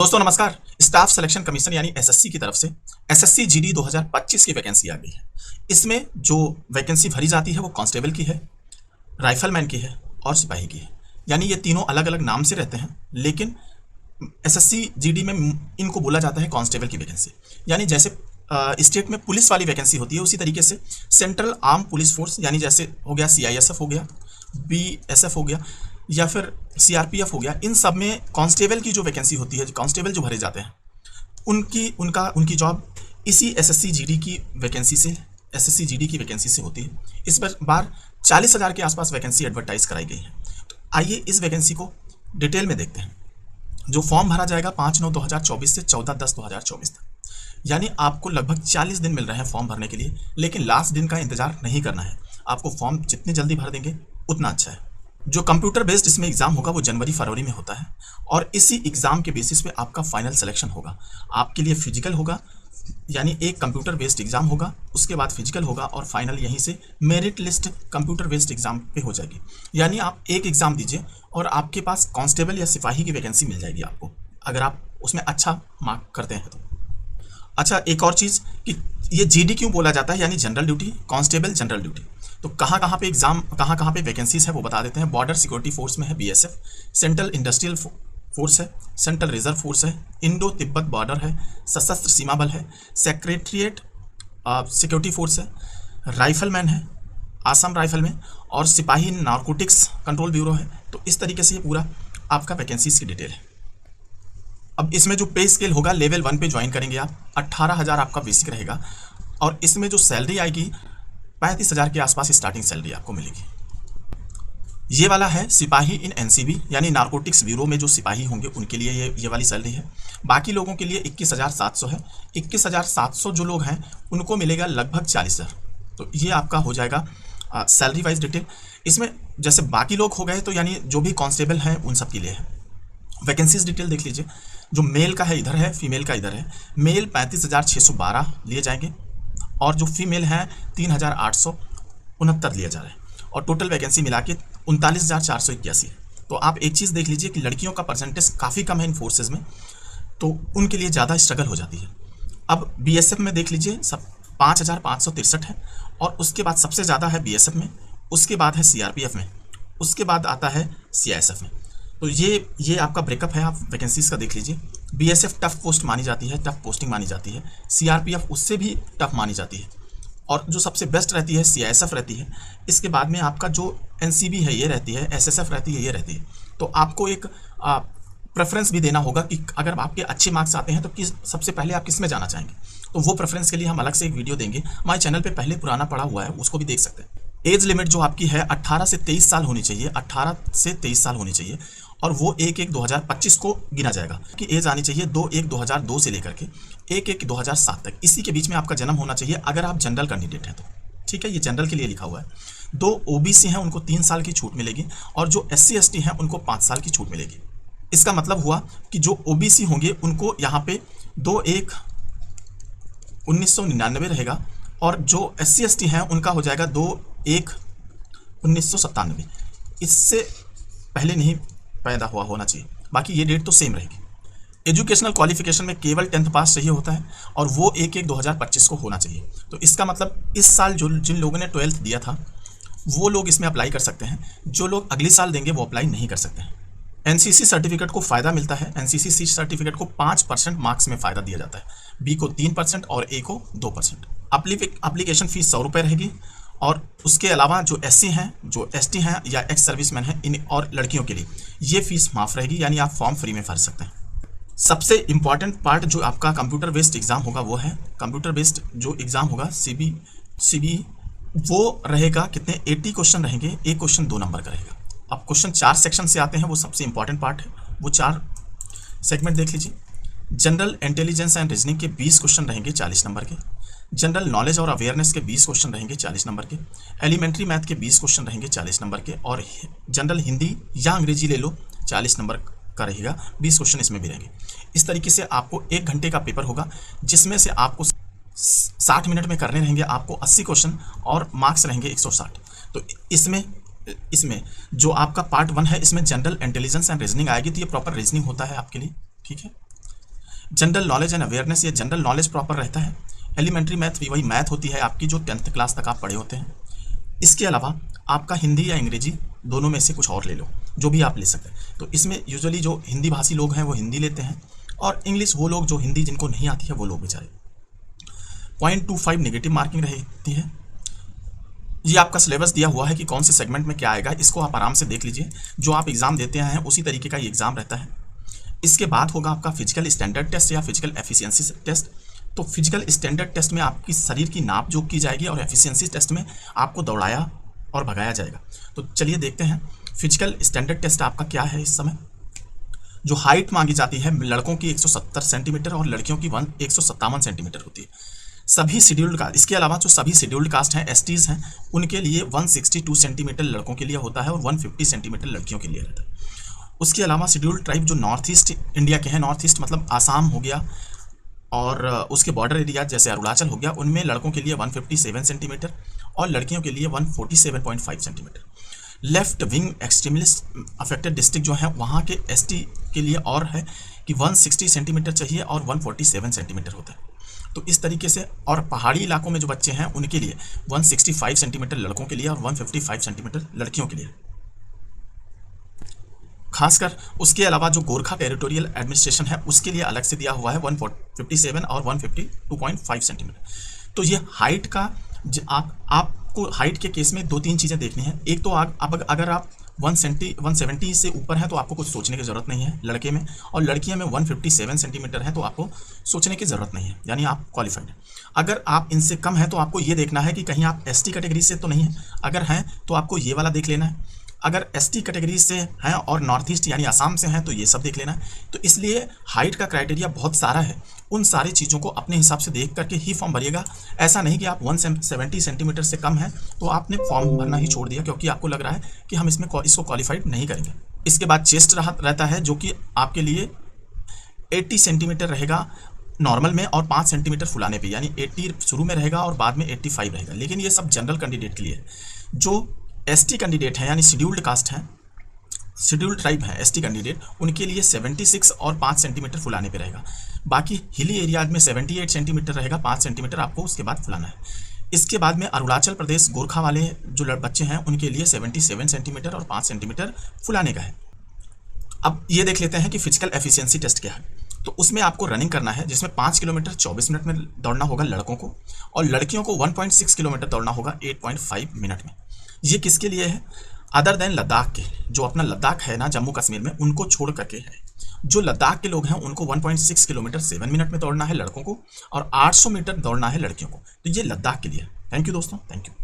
दोस्तों नमस्कार। Staff selection commission यानी एसएससी की तरफ से एसएससी जीडी 2025 की वैकेंसी आ गई है। इसमें जो वैकेंसी भरी जाती है वो कांस्टेबल की है, राइफलमैन की है और सिपाही की है। यानी ये तीनों अलग अलग नाम से रहते हैं, लेकिन एसएससी जीडी में इनको बोला जाता है कांस्टेबल की वैकेंसी। यानी जैसे स्टेट में पुलिस वाली वैकेंसी होती है, उसी तरीके से सेंट्रल आर्म पुलिस फोर्स यानी जैसे हो गया सीआईएसएफ हो गया, बीएसएफ हो गया या फिर सीआरपीएफ हो गया, इन सब में कांस्टेबल की जो वैकेंसी होती है, कांस्टेबल जो भरे जाते हैं, उनकी जॉब इसी एसएससी जीडी की वैकेंसी से होती है। इस बार 40,000 के आसपास वैकेंसी एडवर्टाइज कराई गई है। तो आइए इस वैकेंसी को डिटेल में देखते हैं। जो फॉर्म भरा जाएगा 5/9/2024 से 14/10/2024 तक, यानी आपको लगभग 40 दिन मिल रहे हैं फॉर्म भरने के लिए। लेकिन लास्ट दिन का इंतजार नहीं करना है, आपको फॉर्म जितनी जल्दी भर देंगे उतना अच्छा है। जो कंप्यूटर बेस्ड इसमें एग्जाम होगा वो जनवरी-फरवरी में होता है और इसी एग्जाम के बेसिस पे आपका फाइनल सिलेक्शन होगा। आपके लिए फिजिकल होगा, यानी एक कंप्यूटर बेस्ड एग्जाम होगा, उसके बाद फिजिकल होगा और फाइनल यहीं से merit list computer based exam पे हो जाएगी। यानी आप एक एग्जाम दीजिए और आपके पास कांस्टेबल या सिपाही की वैकेंसी मिल जाएगी आपको, अगर आप उसमें अच्छा मार्क करते हैं तो। अच्छा, एक और चीज़ कि ये जीडी क्यों बोला जाता है, यानी general duty, constable general duty. तो कहाँ पे एग्जाम, कहाँ पे वैकेंसीज है वो बता देते हैं। बॉर्डर सिक्योरिटी फोर्स में है बीएसएफ, सेंट्रल इंडस्ट्रियल फोर्स है, सेंट्रल रिजर्व फोर्स है, इंडो तिब्बत बॉर्डर है, सशस्त्र सीमा बल है, सेक्रेटरिएट सिक्योरिटी फोर्स है, राइफलमैन है, आसाम राइफलमैन और सिपाही नारकोटिक्स कंट्रोल ब्यूरो है। तो इस तरीके से ये पूरा आपका वैकेंसीज की डिटेल है। अब इसमें जो पे स्केल होगा, लेवल 1 पे ज्वाइन करेंगे आप, 18,000 आपका बेसिक रहेगा और इसमें जो सैलरी आएगी 35,000 के आसपास स्टार्टिंग सैलरी आपको मिलेगी। ये वाला है सिपाही इन एनसीबी, यानी नारकोटिक्स ब्यूरो में जो सिपाही होंगे उनके लिए ये वाली सैलरी है। बाकी लोगों के लिए 21,700 है। 21,700 जो लोग हैं उनको मिलेगा लगभग 40,000। तो ये आपका हो जाएगा सैलरी वाइज डिटेल। इसमें जैसे बाकी लोग हो गए तो यानी जो भी कांस्टेबल हैं उन सब के लिए है। वैकेंसीज डिटेल देख लीजिए। जो मेल का है इधर है, फीमेल का इधर है। मेल 35,612 लिए जाएंगे और जो फीमेल हैं 3,869 लिए जा रहे हैं और टोटल वैकेंसी मिला के 39,481 है। तो आप एक चीज़ देख लीजिए कि लड़कियों का परसेंटेज काफ़ी कम है इन फोर्सेज में, तो उनके लिए ज़्यादा स्ट्रगल हो जाती है। अब बीएसएफ में देख लीजिए, सब 5,563 है और उसके बाद सबसे ज़्यादा है बीएसएफ में, उसके बाद है सीआरपीएफ में, उसके बाद आता है सीआईएसएफ में। तो ये आपका ब्रेकअप है, आप वैकेंसीज का देख लीजिए। बीएसएफ टफ पोस्ट मानी जाती है, टफ पोस्टिंग मानी जाती है। सीआरपीएफ उससे भी टफ मानी जाती है और जो सबसे बेस्ट रहती है सीआईएसएफ रहती है। इसके बाद में आपका जो एनसीबी है ये रहती है, एसएसएफ रहती है, ये रहती है। तो आपको एक प्रेफरेंस भी देना होगा कि अगर आपके अच्छे मार्क्स आते हैं तो सबसे पहले आप किस में जाना चाहेंगे। तो वो प्रेफरेंस के लिए हम अलग से एक वीडियो देंगे, हमारे चैनल पे पहले पुराना पड़ा हुआ है, उसको भी देख सकते हैं। एज लिमिट जो आपकी है 18 से 23 साल होनी चाहिए, 18 से 23 साल होनी चाहिए और वो 1/1/2025 को गिना जाएगा कि एज आनी चाहिए 2/1/2002 से लेकर के 1/1/2007 तक। इसी के बीच में आपका जन्म होना चाहिए अगर आप जनरल कैंडिडेट हैं तो। ठीक है, ये जनरल के लिए लिखा हुआ है। 2 ओबीसी हैं उनको 3 साल की छूट मिलेगी और जो SC ST हैं उनको 5 साल की छूट मिलेगी। इसका मतलब हुआ कि जो ओबीसी होंगे उनको यहाँ पे 2/1/1999 रहेगा और जो SC ST हैं उनका हो जाएगा 2/1/1997। इससे पहले नहीं पैदा हुआ होना चाहिए, बाकी ये डेट तो सेम रहेगी। एजुकेशनल क्वालिफिकेशन में केवल 10th पास चाहिए होता है और वो 1/1/2025 को होना चाहिए। तो इसका मतलब इस साल जिन लोगों ने 12th दिया था वो लोग इसमें अप्लाई कर सकते हैं, जो लोग अगले साल देंगे वो अप्लाई नहीं कर सकते हैं। एनसीसी सर्टिफिकेट को फ़ायदा मिलता है। एनसीसी सर्टिफिकेट को 5% मार्क्स में फ़ायदा दिया जाता है, बी को 3% और ए को 2%। एप्लीकेशन फ़ीस 100 रुपये रहेगी और उसके अलावा जो SC हैं, जो ST हैं या एक्स सर्विसमैन हैं, इन और लड़कियों के लिए ये फ़ीस माफ़ रहेगी, यानी आप फॉर्म फ्री में भर सकते हैं। सबसे इम्पॉर्टेंट पार्ट जो आपका कंप्यूटर बेस्ड एग्ज़ाम होगा वो है कंप्यूटर बेस्ड जो एग्ज़ाम होगा CB वो रहेगा कितने 80 क्वेश्चन रहेंगे, एक क्वेश्चन 2 नंबर का रहेगा। अब क्वेश्चन 4 सेक्शन से आते हैं, वो सबसे इंपॉर्टेंट पार्ट है, वो 4 सेगमेंट देख लीजिए। जनरल इंटेलिजेंस एंड रीजनिंग के 20 क्वेश्चन रहेंगे 40 नंबर के, जनरल नॉलेज और अवेयरनेस के 20 क्वेश्चन रहेंगे 40 नंबर के, एलिमेंट्री मैथ के 20 क्वेश्चन रहेंगे 40 नंबर के और जनरल हिंदी या अंग्रेजी ले लो 40 नंबर का रहेगा, 20 क्वेश्चन इसमें भी रहेंगे। इस तरीके से आपको 1 घंटे का पेपर होगा जिसमें से आपको 60 मिनट में करने रहेंगे आपको 80 क्वेश्चन और मार्क्स रहेंगे 160। तो इसमें जो आपका पार्ट 1 है इसमें जनरल इंटेलिजेंस एंड रीजनिंग आएगी, तो ये प्रॉपर रीजनिंग होता है आपके लिए। ठीक है, जनरल नॉलेज एंड अवेयरनेस, ये जनरल नॉलेज प्रॉपर रहता है। एलिमेंट्री मैथ भी वही मैथ होती है आपकी जो 10th क्लास तक आप पढ़े होते हैं। इसके अलावा आपका हिंदी या अंग्रेजी दोनों में से कुछ और ले लो, जो भी आप ले सकते हैं। तो इसमें यूजुअली जो हिंदी भाषी लोग हैं वो हिंदी लेते हैं, और इंग्लिश वो लोग जो हिंदी जिनको नहीं आती है वो लोग बेचारे। 0.25 नेगेटिव मार्किंग रहती है। ये आपका सिलेबस दिया हुआ है कि कौन से सेगमेंट में क्या आएगा, इसको आप आराम से देख लीजिए। जो आप एग्ज़ाम देते हैं उसी तरीके का ये एग्ज़ाम रहता है। इसके बाद होगा आपका फिजिकल स्टैंडर्ड टेस्ट या फिजिकल एफिशिएंसी टेस्ट। तो फिजिकल स्टैंडर्ड टेस्ट में आपकी शरीर की नाप जोख की जाएगी, और एफिशिएंसी टेस्ट में आपको दौड़ाया और भगाया जाएगा। तो चलिए देखते हैं फिजिकल स्टैंडर्ड टेस्ट आपका क्या है। इस समय जो हाइट मांगी जाती है लड़कों की 170 सेंटीमीटर और लड़कियों की 157 सेंटीमीटर होती है। सभी शेड्यूल्ड कास्ट, इसके अलावा जो सभी शेड्यूल्ड कास्ट हैं, एसटीज हैं, उनके लिए 162 सेंटीमीटर लड़कों के लिए होता है और 150 सेंटीमीटर लड़कियों के लिए रहता है। उसके अलावा शेड्यूल्ड ट्राइब जो नॉर्थ ईस्ट इंडिया के हैं, नॉर्थ ईस्ट मतलब आसाम हो गया और उसके बॉर्डर एरिया जैसे अरुणाचल हो गया, उनमें लड़कों के लिए 157 सेंटीमीटर और लड़कियों के लिए 147.5 centimetre. Left wing extremist affected district जो है वहाँ के एसटी के लिए और है कि 160 सेंटीमीटर चाहिए और 147 सेंटीमीटर होता है। तो इस तरीके से, और पहाड़ी इलाकों में जो बच्चे हैं उनके लिए 165 सेंटीमीटर लड़कों के लिए और 155 सेंटीमीटर लड़कियों के लिए खासकर। उसके अलावा जो गोरखा टेरिटोरियल एडमिनिस्ट्रेशन है उसके लिए अलग से दिया हुआ है 157 और 152.5 सेंटीमीटर। तो ये हाइट का आपको हाइट के केस में 2-3 चीज़ें देखनी है। एक तो अब अगर आप 170 से ऊपर है तो आपको कुछ सोचने की ज़रूरत नहीं है लड़के में, और लड़कियां में 157 सेंटीमीटर है तो आपको सोचने की ज़रूरत नहीं है, यानी आप क्वालिफाइड हैं। अगर आप इनसे कम है तो आपको ये देखना है कि कहीं आप एसटी कैटेगरी से तो नहीं है। अगर हैं तो आपको ये वाला देख लेना है। अगर एसटी कैटेगरी से हैं और नॉर्थ ईस्ट यानी आसाम से हैं तो ये सब देख लेना है। तो इसलिए हाइट का क्राइटेरिया बहुत सारा है। उन सारी चीज़ों को अपने हिसाब से देख करके ही फॉर्म भरिएगा। ऐसा नहीं कि आप 170 सेंटीमीटर से कम है तो आपने फॉर्म भरना ही छोड़ दिया क्योंकि आपको लग रहा है कि हम इसको क्वालिफाइड नहीं करेंगे। इसके बाद चेस्ट रहता है जो कि आपके लिए 80 सेंटीमीटर रहेगा नॉर्मल में और 5 सेंटीमीटर फुलाने पे, यानी 80 शुरू में रहेगा और बाद में 85 रहेगा। लेकिन ये सब जनरल कैंडिडेट के लिए है। जो एसटी कैंडिडेट हैं यानी शेड्यूल्ड कास्ट हैं, शेड्यूल्ड ट्राइब हैं एसटी कैंडिडेट, उनके लिए 76 और 5 सेंटीमीटर फुलाने पे रहेगा। बाकी हिली एरियाज में 78 सेंटीमीटर रहेगा, 5 सेंटीमीटर आपको उसके बाद फुलाना है। इसके बाद में अरुणाचल प्रदेश गोरखा वाले जो बच्चे हैं उनके लिए 77 सेंटीमीटर और 5 सेंटीमीटर फुलाने का है। अब ये देख लेते हैं कि फिजिकल एफिशिएंसी टेस्ट क्या है। तो उसमें आपको रनिंग करना है जिसमें 5 किलोमीटर 24 मिनट में दौड़ना होगा लड़कों को, और लड़कियों को 1.6 किलोमीटर दौड़ना होगा 8.5 मिनट में। ये किसके लिए है? अदर देन लद्दाख के, जो अपना लद्दाख है ना जम्मू कश्मीर में, उनको छोड़ करके है। जो लद्दाख के लोग हैं उनको 1.6 किलोमीटर 7 मिनट में दौड़ना है लड़कों को, और 800 मीटर दौड़ना है लड़कियों को। तो ये लद्दाख के लिए है। थैंक यू दोस्तों, थैंक यू।